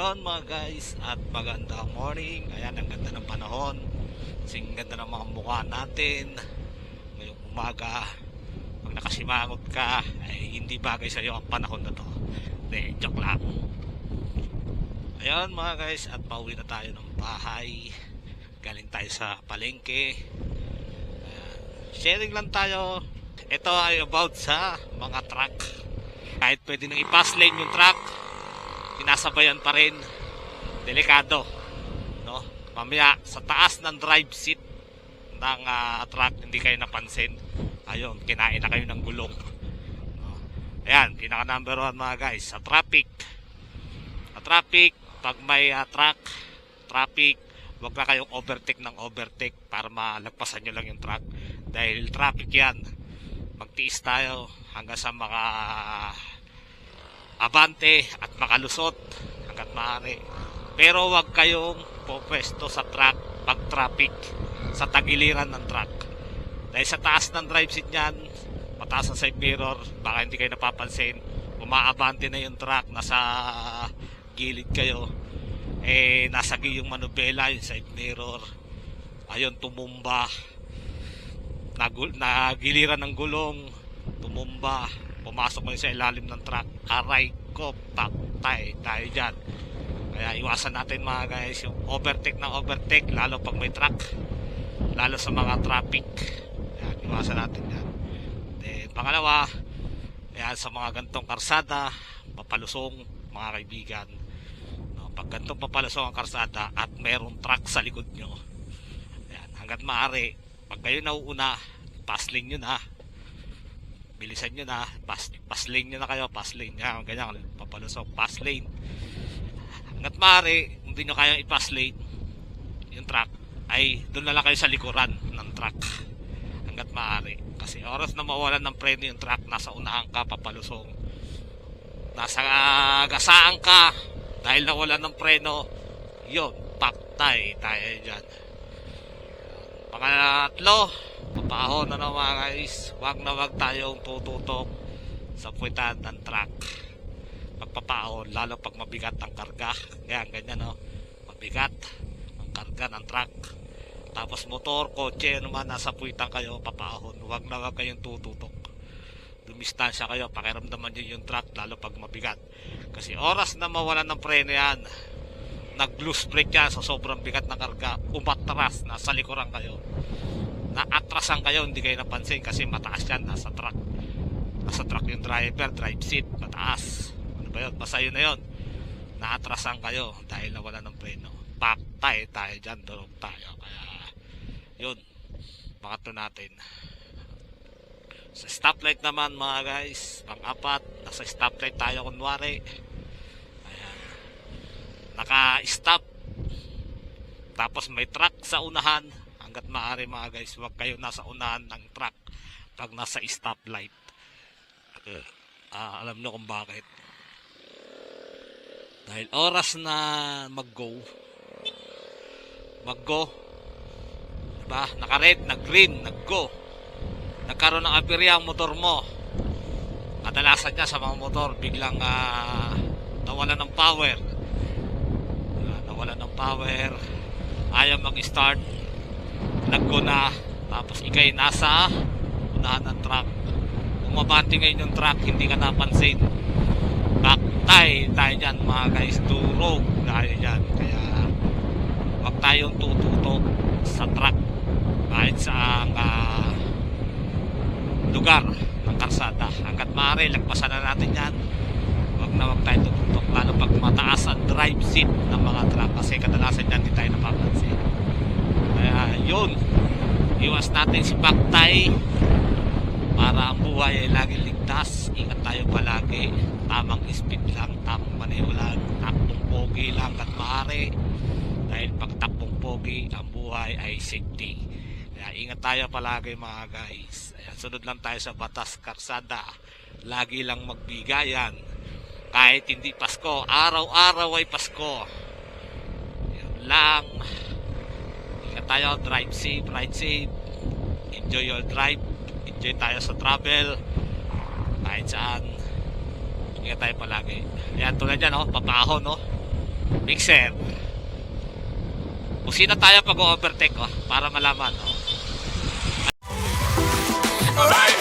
Ayun mga guys, at magandang morning. Ayan, ang ganda ng panahon. Sing ganda ng mga mukha natin ngayong umaga. Pag nakasimangot ka, ay hindi bagay sa iyo ang panahon na to. Hindi, joke lang. Ayun mga guys, at pauwi na tayo ng bahay. Galing tayo sa palengke. Sharing lang tayo. Ito ay about sa mga truck. Kahit pwede nang i-pass lane yung truck, sinasabayan pa rin. Delikado, no? Mamaya sa taas ng drive seat ng truck, hindi kayo napansin, ayun, kinain na kayo ng gulong, no? Ayan, pinaka number 1 mga guys, sa traffic. Pag may traffic, wag na kayong overtake ng overtake para malagpasan nyo lang yung truck, dahil traffic yan. Magtiis tayo hanggang sa mga abante at makalusot hanggat maaari. Pero wag kayong pupwesto sa truck pag traffic, sa tagiliran ng truck, dahil sa taas ng drive seat nyan, mataas ang side mirror, baka hindi kayo napapansin, umaabante na yung truck, nasa gilid kayo, nasagi yung manubela, yung side mirror, ayun, tumumba, nagiliran ng gulong, tumumba, pumasok mo sa ilalim ng truck, aray ko, patay tayo dyan. Kaya iwasan natin mga guys yung overtake ng overtake, lalo pag may truck, lalo sa mga traffic. Ayan, iwasan natin yan. Then pangalawa, ayan, sa mga gantong karsada, papalusong mga kaibigan, no, pag gantong papalusong ang karsada at merong truck sa likod nyo, ayan, hanggat maaari, pag kayo nauuna, pass lane nyo na, bilisan nyo na, pass lane nyo na kayo, pass lane, yan, ganyan, papalusok, pass lane. Hanggat maaari, hindi nyo kayang i-pass lane yung truck, ay doon na lang kayo sa likuran ng truck hanggat maaari, kasi oras na mawalan ng preno yung truck, nasa unahan ka, papalusong, nasa gasaan ka dahil nawalan ng preno, yun, patay tayo dyan. Pangatlo, papahon na mga guys, wag na wag tayong tututok sa puwitan ng truck pagpapahon, lalo pag mabigat ang karga. Yan, ganyan, no? Mabigat ang karga ng truck, tapos motor, kotse, naman nasa puwitan kayo, papahon, wag na wag kayong tututok. Dumistansya kayo, pakiramdaman nyo yung truck, lalo pag mabigat, kasi oras na mawalan ng preno yan, nag-loose brake yan sa sobrang bigat ng karga, umatras, nasa likuran kayo, naatrasan kayo, hindi kayo napansin kasi mataas yan, nasa truck yung driver, drive seat, mataas, ano ba yun, basta yun na yun, naatrasan kayo dahil nawala ng preno, patay tayo dyan, durog tayo. Kaya yun, pangatlo natin. Sa stoplight naman mga guys, pang-apat, nasa stoplight tayo kunwari, naka-stop, tapos may truck sa unahan, hanggat maaari mga guys, wag kayo nasa unahan ng truck pag nasa stoplight. Alam nyo kung bakit, dahil oras na mag-go, diba, naka-red, nag-green, nag-go, nagkaroon ng aberya ang motor mo, kadalasan niya sa mga motor, biglang nawalan ng power, ayaw mag-start, nag-go na, tapos ikay nasa unahan ng truck, umabante ngayon yung truck, hindi ka napansin, patay tayo dyan mga guys, durog tayo dyan. Kaya wag tayong tututok sa truck kahit sa lugar ng karsada, hanggat maaari lagpasan na natin yan. Wag na wag tayo tututok, lalo pag mataas ang drive seat ng mga truck, kasi kadalasan yan hindi tayo napapansin. Kaya yun, iwas natin si paktay para ang buhay ay laging ligtas. Ingat tayo palagi, tamang speed lang, tamang maneho lang, takbong pogi lang at maaari, dahil pag takbong pogi, ang buhay ay safety. Kaya ingat tayo palagi mga guys. Ayan, sunod lang tayo sa batas karsada, lagi lang magbigayan kahit hindi Pasko, araw-araw ay Pasko. Yan lang. Ingat tayo, drive safe, ride safe, enjoy your drive, enjoy tayo sa travel kahit saan. Ingat tayo palagi. Ayan, tulad yan, papahon, Mixer. Busina tayo pag-overtake, para malaman, Alright.